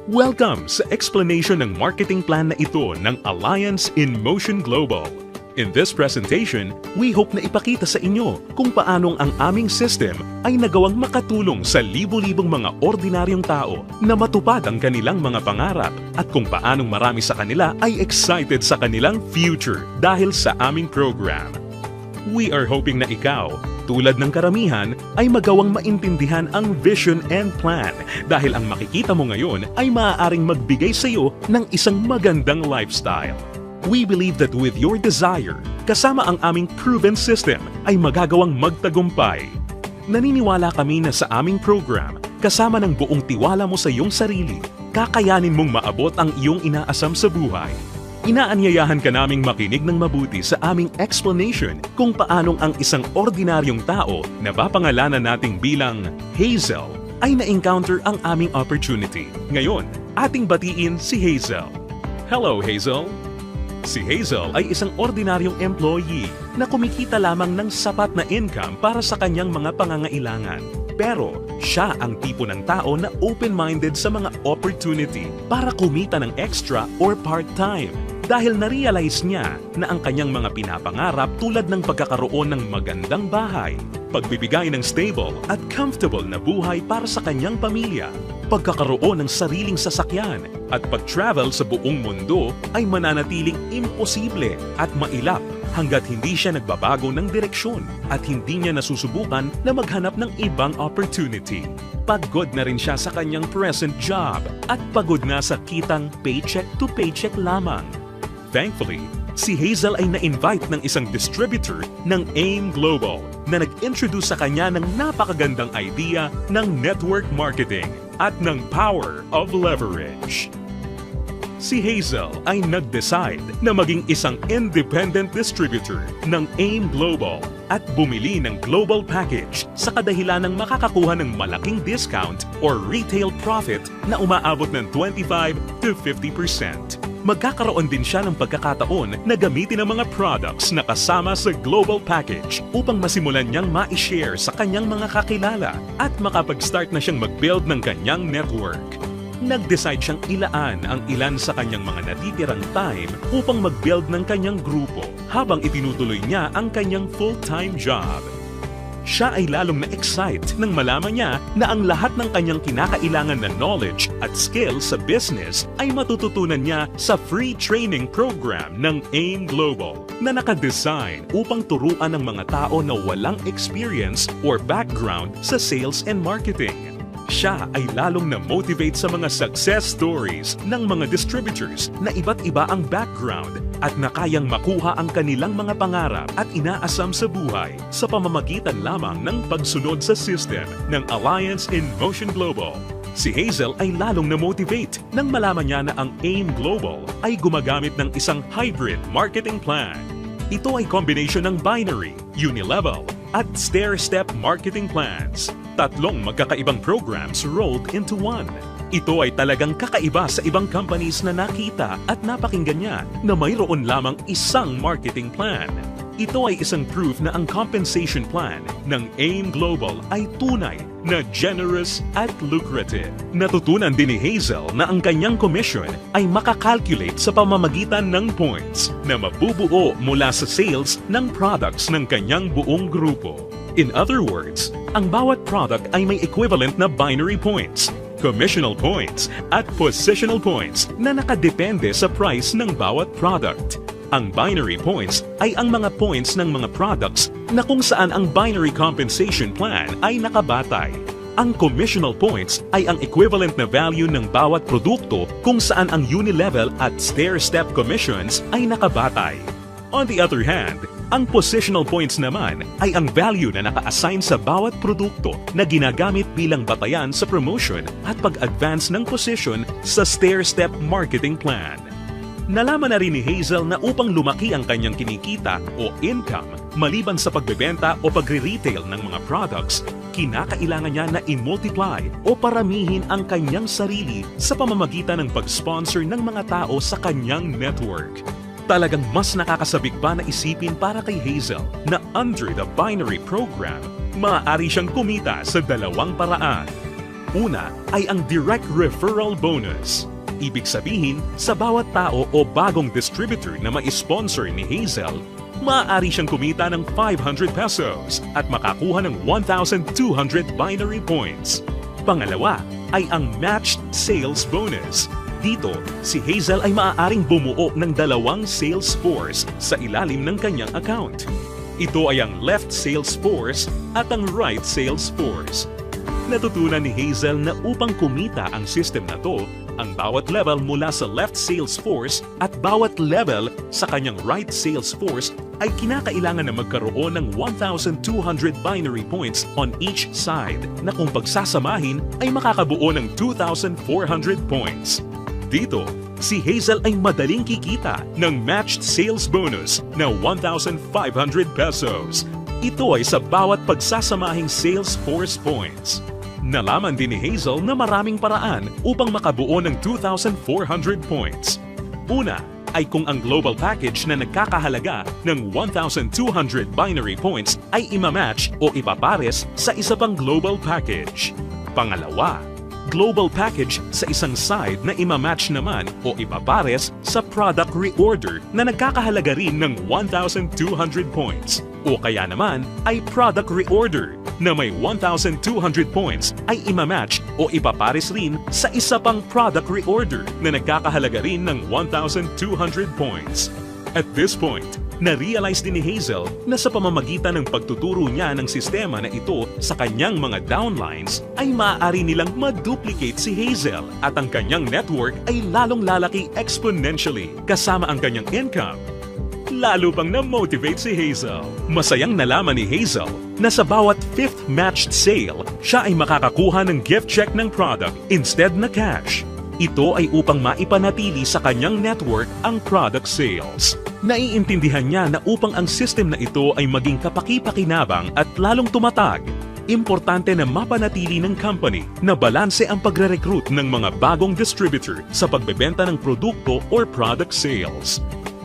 Welcome sa explanation ng marketing plan na ito ng Alliance in Motion Global. In this presentation, we hope na ipakita sa inyo kung paanong ang aming system ay nagawang makatulong sa libo-libong mga ordinaryong tao na matupad ang kanilang mga pangarap at kung paanong marami sa kanila ay excited sa kanilang future dahil sa aming program. We are hoping na ikaw, tulad ng karamihan, ay magawang maintindihan ang vision and plan dahil ang makikita mo ngayon ay maaaring magbigay sa iyo ng isang magandang lifestyle. We believe that with your desire, kasama ang aming proven system ay magagawang magtagumpay. Naniniwala kami na sa aming program, kasama ng buong tiwala mo sa iyong sarili, kakayanin mong maabot ang iyong inaasam sa buhay. Inaanyayahan ka naming makinig ng mabuti sa aming explanation kung paanong ang isang ordinaryong tao na papangalanan nating bilang Hazel ay na-encounter ang aming opportunity. Ngayon, ating batiin si Hazel. Hello, Hazel! Si Hazel ay isang ordinaryong employee na kumikita lamang ng sapat na income para sa kanyang mga pangangailangan. Pero siya ang tipo ng tao na open-minded sa mga opportunity para kumita ng extra or part-time dahil na-realize niya na ang kanyang mga pinapangarap tulad ng pagkakaroon ng magandang bahay, pagbibigay ng stable at comfortable na buhay para sa kanyang pamilya, pagkakaroon ng sariling sasakyan at pag-travel sa buong mundo ay mananatiling imposible at mailap hanggat hindi siya nagbabago ng direksyon at hindi niya nasusubukan na maghanap ng ibang opportunity. Pagod na rin siya sa kanyang present job at pagod na sa kitang paycheck to paycheck lamang. Thankfully, si Hazel ay na-invite ng isang distributor ng AIM Global na nag-introduce sa kanya ng napakagandang idea ng network marketing at ng power of leverage. Si Hazel ay nag-decide na maging isang independent distributor ng AIM Global at bumili ng global package sa kadahilan ng makakakuha ng malaking discount or retail profit na umaabot ng 25 to 50%. Magkakaroon din siya ng pagkakataon na gamitin ang mga products na kasama sa global package upang masimulan niyang ma-share sa kanyang mga kakilala at makapag-start na siyang mag-build ng kanyang network. Nag-decide siyang ilaan ang ilan sa kanyang mga natitirang time upang mag-build ng kanyang grupo habang itinutuloy niya ang kanyang full-time job. Siya ay lalong na-excite nang malaman niya na ang lahat ng kanyang kinakailangan na knowledge at skills sa business ay matututunan niya sa free training program ng AIM Global na nakadesign upang turuan ng mga tao na walang experience or background sa sales and marketing. Siya ay lalong na-motivate sa mga success stories ng mga distributors na iba't iba ang background at na kayang makuha ang kanilang mga pangarap at inaasam sa buhay sa pamamagitan lamang ng pagsunod sa system ng Alliance in Motion Global. Si Hazel ay lalong na-motivate nang malaman niya na ang AIM Global ay gumagamit ng isang hybrid marketing plan. Ito ay combination ng binary, unilevel, at stair-step marketing plans. Tatlong magkakaibang programs rolled into one. Ito ay talagang kakaiba sa ibang companies na nakita at napakinggan niya na mayroon lamang isang marketing plan. Ito ay isang proof na ang compensation plan ng AIM Global ay tunay na generous at lucrative. Natutunan din ni Hazel na ang kanyang commission ay makakalculate sa pamamagitan ng points na mabubuo mula sa sales ng products ng kanyang buong grupo. In other words, ang bawat product ay may equivalent na binary points, commissional points, at positional points na nakadepende sa price ng bawat product. Ang binary points ay ang mga points ng mga products na kung saan ang binary compensation plan ay nakabatay. Ang commissional points ay ang equivalent na value ng bawat produkto kung saan ang unilevel at stair-step commissions ay nakabatay. On the other hand, ang positional points naman ay ang value na naka-assign sa bawat produkto na ginagamit bilang batayan sa promotion at pag-advance ng position sa stair-step marketing plan. Nalaman na rin ni Hazel na upang lumaki ang kanyang kinikita o income maliban sa pagbebenta o pagre-retail ng mga products, kinakailangan niya na i-multiply o paramihin ang kanyang sarili sa pamamagitan ng pag-sponsor ng mga tao sa kanyang network. Talagang mas nakakasabik pa na isipin para kay Hazel na under the binary program, maaari siyang kumita sa dalawang paraan. Una ay ang direct referral bonus. Ibig sabihin, sa bawat tao o bagong distributor na ma-sponsor ni Hazel, maaari siyang kumita ng 500 pesos at makakuha ng 1,200 binary points. Pangalawa ay ang matched sales bonus. Dito, si Hazel ay maaaring bumuo ng 2 sales force sa ilalim ng kanyang account. Ito ay ang left sales force at ang right sales force. Natutunan ni Hazel na upang kumita ang system na to, ang bawat level mula sa left sales force at bawat level sa kanyang right sales force ay kinakailangan na magkaroon ng 1,200 binary points on each side na kung pagsasamahin ay makakabuo ng 2,400 points. Dito, si Hazel ay madaling kikita ng matched sales bonus na 1,500 pesos. Ito ay sa bawat pagsasamahing sales force points. Nalaman din ni Hazel na maraming paraan upang makabuo ng 2,400 points. Una ay kung ang global package na nagkakahalaga ng 1,200 binary points ay imamatch o ipapares sa isa pang global package. Pangalawa, global package sa isang side na imamatch naman o ipapares sa product reorder na nagkakahalaga rin ng 1,200 points. O kaya naman ay product reorder na may 1,200 points ay imamatch o ipapares rin sa isa pang product reorder na nagkakahalaga rin ng 1,200 points. At this point, na-realize din ni Hazel na sa pamamagitan ng pagtuturo niya ng sistema na ito sa kanyang mga downlines ay maaari nilang ma-duplicate si Hazel at ang kanyang network ay lalong lalaki exponentially kasama ang kanyang income. Lalo pang na-motivate si Hazel. Masayang nalaman ni Hazel na sa bawat 5th matched sale, siya ay makakakuha ng gift check ng product instead na cash. Ito ay upang maipanatili sa kanyang network ang product sales. Naiintindihan niya na upang ang system na ito ay maging kapaki-pakinabang at lalong tumatag, importante na mapanatili ng company na balanse ang pagre-recruit ng mga bagong distributor sa pagbebenta ng produkto or product sales.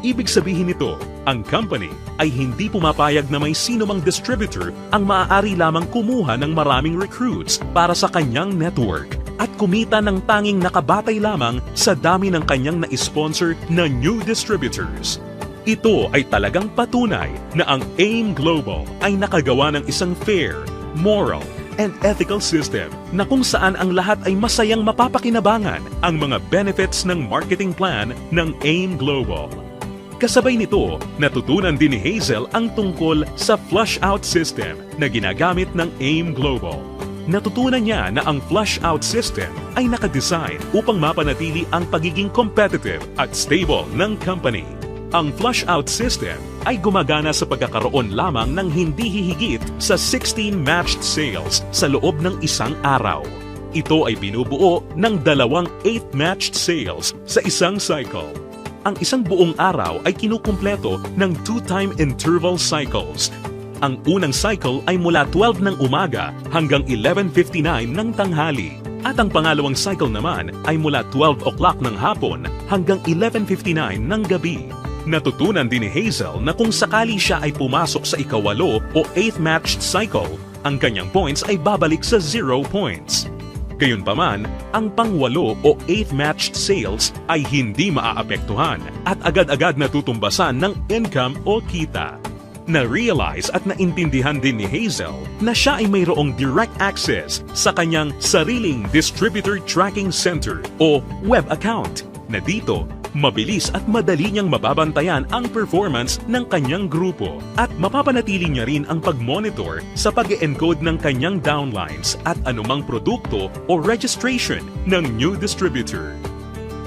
Ibig sabihin nito, ang company ay hindi pumapayag na may sino mang distributor ang maaari lamang kumuha ng maraming recruits para sa kanyang network at kumita ng tanging nakabatay lamang sa dami ng kanyang na-sponsor na new distributors. Ito ay talagang patunay na ang AIM Global ay nakagawa ng isang fair, moral, and ethical system na kung saan ang lahat ay masayang mapapakinabangan ang mga benefits ng marketing plan ng AIM Global. Kasabay nito, natutunan din ni Hazel ang tungkol sa flush-out system na ginagamit ng AIM Global. Natutunan niya na ang flush-out system ay nakadesign upang mapanatili ang pagiging competitive at stable ng company. Ang flush-out system ay gumagana sa pagkakaroon lamang ng hindi hihigit sa 16 matched sales sa loob ng isang araw. Ito ay binubuo ng 2 8th matched sales sa isang cycle. Ang isang buong araw ay kinukumpleto ng 2-time interval cycles. Ang unang cycle ay mula 12 ng umaga hanggang 11:59 ng tanghali. At ang pangalawang cycle naman ay mula 12 o'clock ng hapon hanggang 11:59 ng gabi. Natutunan din ni Hazel na kung sakali siya ay pumasok sa ikawalo o 8th matched cycle, ang kanyang points ay babalik sa 0 points. Gayunpaman, ang pang-8 o 8th matched sales ay hindi maaapektuhan at agad-agad natutumbasan ng income o kita. Na-realize at naintindihan din ni Hazel na siya ay mayroong direct access sa kanyang sariling Distributor Tracking Center o web account na dito mabilis at madali niyang mababantayan ang performance ng kanyang grupo at mapapanatili niya rin ang pag-monitor sa pag-encode ng kanyang downlines at anumang produkto o registration ng new distributor.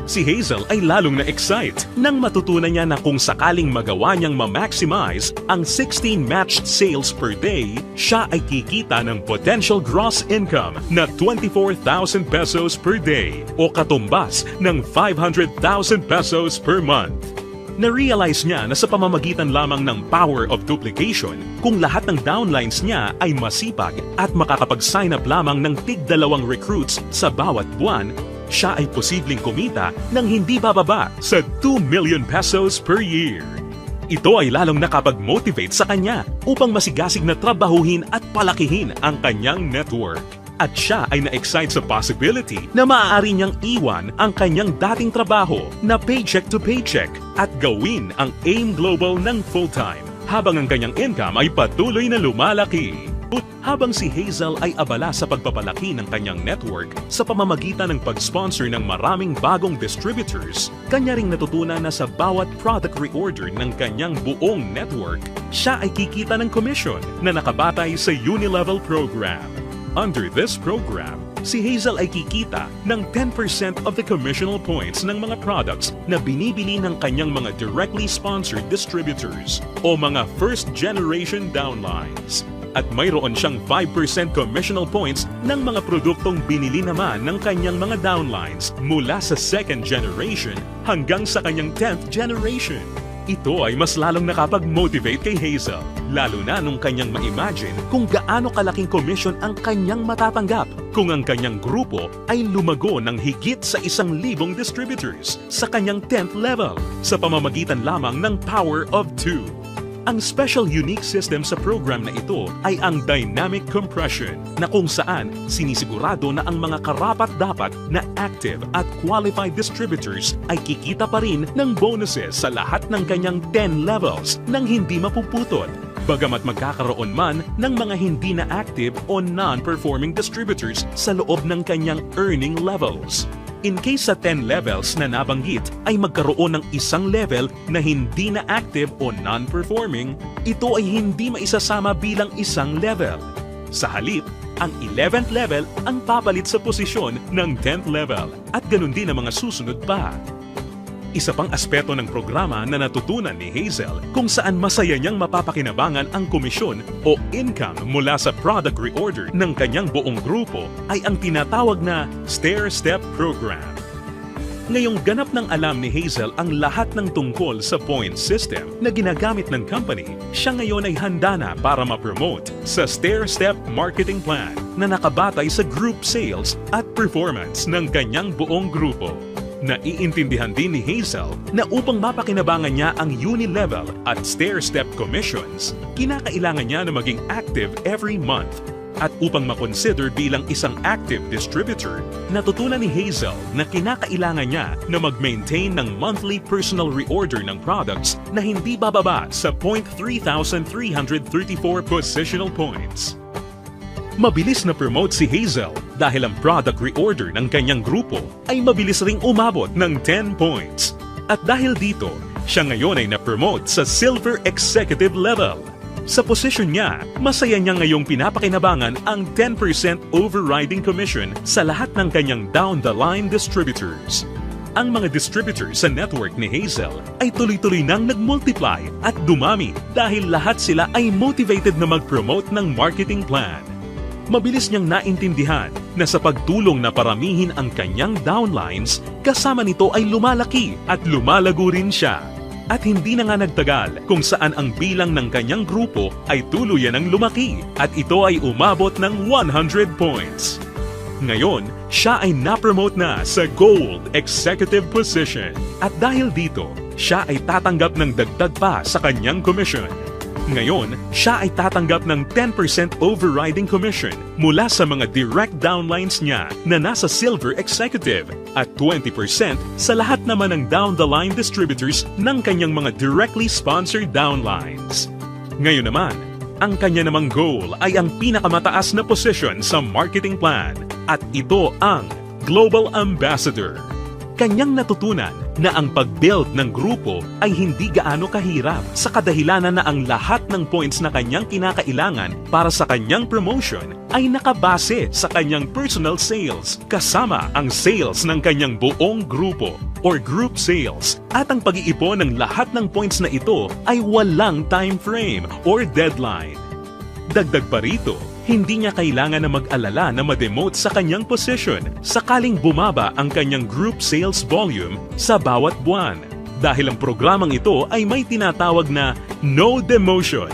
Si Hazel ay lalong na-excite nang matutunan niya na kung sakaling magawa niyang ma-maximize ang 16 matched sales per day, siya ay kikita ng potential gross income na 24,000 pesos per day o katumbas ng 500,000 pesos per month. Na-realize niya na sa pamamagitan lamang ng power of duplication, kung lahat ng downlines niya ay masipag at makakapag-sign up lamang ng tig-2 recruits sa bawat buwan, siya ay posibleng kumita ng hindi bababa sa 2 million pesos per year. Ito ay lalong nakapag-motivate sa kanya upang masigasig na trabahuhin at palakihin ang kanyang network. At siya ay na-excite sa possibility na maaari niyang iwan ang kanyang dating trabaho na paycheck to paycheck at gawin ang AIM Global ng full-time habang ang kanyang income ay patuloy na lumalaki. Habang si Hazel ay abala sa pagpapalaki ng kanyang network sa pamamagitan ng pag-sponsor ng maraming bagong distributors, kanya ring natutunan na sa bawat product reorder ng kanyang buong network, siya ay kikita ng commission na nakabatay sa Unilevel program. Under this program, si Hazel ay kikita ng 10% of the commissional points ng mga products na binibili ng kanyang mga directly sponsored distributors o mga first-generation downlines. At mayroon siyang 5% commissional points ng mga produktong binili naman ng kanyang mga downlines mula sa second generation hanggang sa kanyang 10th generation. Ito ay mas lalong nakapag-motivate kay Hazel, lalo na nung kanyang ma-imagine kung gaano kalaking commission ang kanyang matatanggap kung ang kanyang grupo ay lumago ng higit sa 1,000 distributors sa kanyang 10th level sa pamamagitan lamang ng Power of 2. Ang special unique system sa program na ito ay ang dynamic compression na kung saan sinisigurado na ang mga karapat-dapat na active at qualified distributors ay kikita pa rin ng bonuses sa lahat ng kanyang 10 levels nang hindi mapuputol. Bagamat magkakaroon man ng mga hindi na active o non-performing distributors sa loob ng kanyang earning levels. In case sa 10 levels na nabanggit ay magkaroon ng isang level na hindi na active o non-performing, ito ay hindi maisasama bilang isang level. Sa halip, ang 11th level ang papalit sa posisyon ng 10th level at ganun din ang mga susunod pa. Isa pang aspeto ng programa na natutunan ni Hazel kung saan masaya niyang mapapakinabangan ang komisyon o income mula sa product reorder ng kanyang buong grupo ay ang tinatawag na stair-step program. Ngayong ganap ng alam ni Hazel ang lahat ng tungkol sa point system na ginagamit ng company, siya ngayon ay handa na para ma-promote sa stair-step marketing plan na nakabatay sa group sales at performance ng kanyang buong grupo. Naiintindihan din ni Hazel na upang mapakinabangan niya ang Unilevel at stair-step commissions, kinakailangan niya na maging active every month. At upang makonsider bilang isang active distributor, natutunan ni Hazel na kinakailangan niya na mag-maintain ng monthly personal reorder ng products na hindi bababa sa 3,334 positional points. Mabilis na promote si Hazel dahil ang product reorder ng kanyang grupo ay mabilis ring umabot ng 10 points. At dahil dito, siya ngayon ay na-promote sa Silver Executive level. Sa posisyon niya, masaya niya ngayong pinapakinabangan ang 10% overriding commission sa lahat ng kanyang down-the-line distributors. Ang mga distributors sa network ni Hazel ay tuloy-tuloy nang nag-multiply at dumami dahil lahat sila ay motivated na mag-promote ng marketing plan. Mabilis niyang naintindihan na sa pagtulong na paramihin ang kanyang downlines, kasama nito ay lumalaki at lumalago rin siya. At hindi na nga nagtagal kung saan ang bilang ng kanyang grupo ay tuluyan ang lumaki at ito ay umabot ng 100 points. Ngayon, siya ay na-promote na sa Gold Executive position at dahil dito, siya ay tatanggap ng dagdag pa sa kanyang commission. Ngayon, siya ay tatanggap ng 10% overriding commission mula sa mga direct downlines niya na nasa Silver Executive at 20% sa lahat naman ng down-the-line distributors ng kanyang mga directly sponsored downlines. Ngayon naman, ang kanya namang goal ay ang pinakamataas na position sa marketing plan at ito ang Global Ambassador. Kanyang natutunan na ang pag-build ng grupo ay hindi gaano kahirap sa kadahilanan na ang lahat ng points na kanyang kinakailangan para sa kanyang promotion ay nakabase sa kanyang personal sales kasama ang sales ng kanyang buong grupo or group sales at ang pag-iipon ng lahat ng points na ito ay walang time frame or deadline. Dagdag pa rito, hindi niya kailangan na mag-alala na ma-demote sa kanyang position sakaling bumaba ang kanyang group sales volume sa bawat buwan dahil ang programang ito ay may tinatawag na no demotion.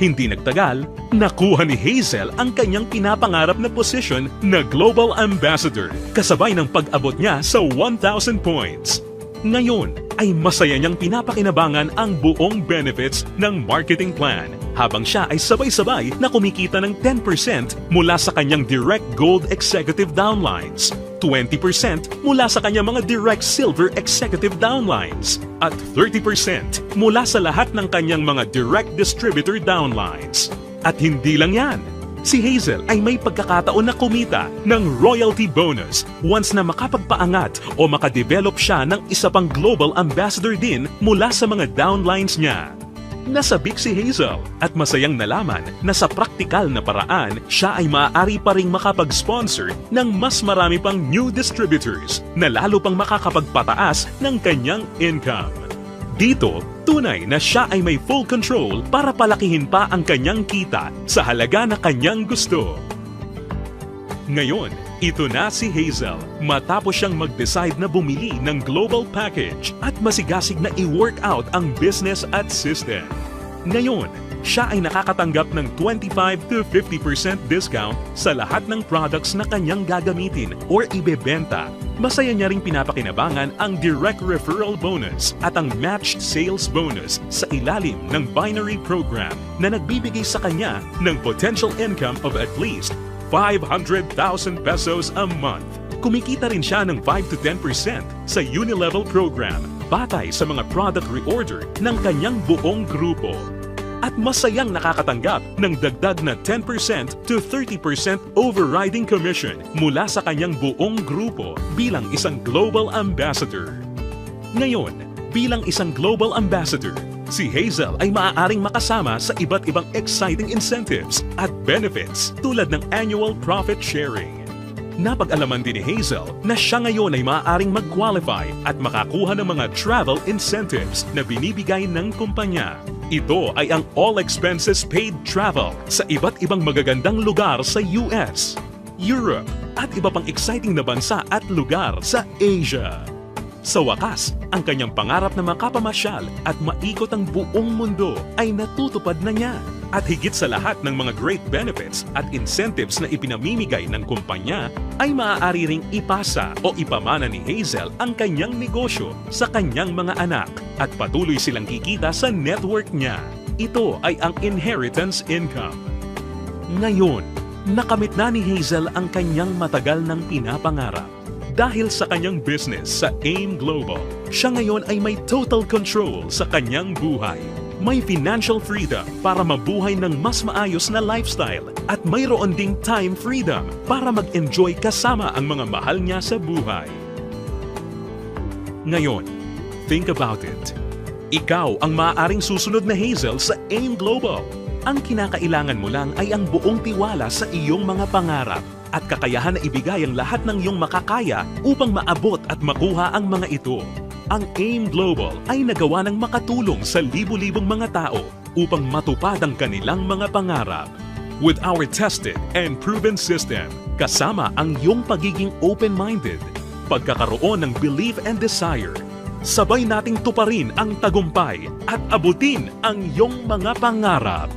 Hindi nagtagal, nakuha ni Hazel ang kanyang pinapangarap na position na Global Ambassador kasabay ng pag-abot niya sa 1,000 points. Ngayon ay masaya niyang pinapakinabangan ang buong benefits ng marketing plan habang siya ay sabay-sabay na kumikita ng 10% mula sa kanyang direct gold executive downlines, 20% mula sa kanyang mga direct silver executive downlines, at 30% mula sa lahat ng kanyang mga direct distributor downlines. At hindi lang yan, si Hazel ay may pagkakataon na kumita ng royalty bonus once na makapagpaangat o makadevelop siya ng isa pang global ambassador din mula sa mga downlines niya. Nasabik si Hazel at masayang nalaman na sa praktikal na paraan siya ay maaari pa ring makapag-sponsor ng mas marami pang new distributors na lalo pang makakapagpataas ng kanyang income. Dito, tunay na siya ay may full control para palakihin pa ang kanyang kita sa halaga na kanyang gusto. Ngayon, ito na si Hazel matapos siyang mag-decide na bumili ng global package at masigasig na i-work out ang business at system. Ngayon, siya ay nakakatanggap ng 25 to 50% discount sa lahat ng products na kanyang gagamitin or ibebenta. Masaya niya ring pinapakinabangan ang direct referral bonus at ang matched sales bonus sa ilalim ng binary program na nagbibigay sa kanya ng potential income of at least 500,000 pesos a month. Kumikita rin siya ng 5 to 10% sa Unilevel program batay sa mga product reorder ng kanyang buong grupo. At masayang nakakatanggap ng dagdag na 10% to 30% overriding commission mula sa kanyang buong grupo bilang isang global ambassador. Ngayon, bilang isang global ambassador, si Hazel ay maaaring makasama sa iba't ibang exciting incentives at benefits tulad ng annual profit sharing. Napag-alaman din ni Hazel na siya ngayon ay maaaring mag-qualify at makakuha ng mga travel incentives na binibigay ng kumpanya. Ito ay ang all expenses paid travel sa iba't ibang magagandang lugar sa US, Europe, at iba pang exciting na bansa at lugar sa Asia. Sa wakas, ang kanyang pangarap na makapamasyal at maikot ang buong mundo ay natutupad na niya. At higit sa lahat ng mga great benefits at incentives na ipinamimigay ng kumpanya, ay maaari ring ipasa o ipamana ni Hazel ang kanyang negosyo sa kanyang mga anak at patuloy silang kikita sa network niya. Ito ay ang inheritance income. Ngayon, nakamit na ni Hazel ang kanyang matagal ng pinapangarap. Dahil sa kanyang business sa AIM Global, siya ngayon ay may total control sa kanyang buhay. May financial freedom para mabuhay ng mas maayos na lifestyle at mayroon ding time freedom para mag-enjoy kasama ang mga mahal niya sa buhay. Ngayon, think about it. Ikaw ang maaaring susunod na Hazel sa AIM Global. Ang kinakailangan mo lang ay ang buong tiwala sa iyong mga pangarap at kakayahan na ibigay ang lahat ng iyong makakaya upang maabot at makuha ang mga ito. Ang AIM Global ay nagawa ng makatulong sa libu-libong mga tao upang matupad ang kanilang mga pangarap. With our tested and proven system, kasama ang iyong pagiging open-minded, pagkakaroon ng belief and desire, sabay nating tuparin ang tagumpay at abutin ang iyong mga pangarap.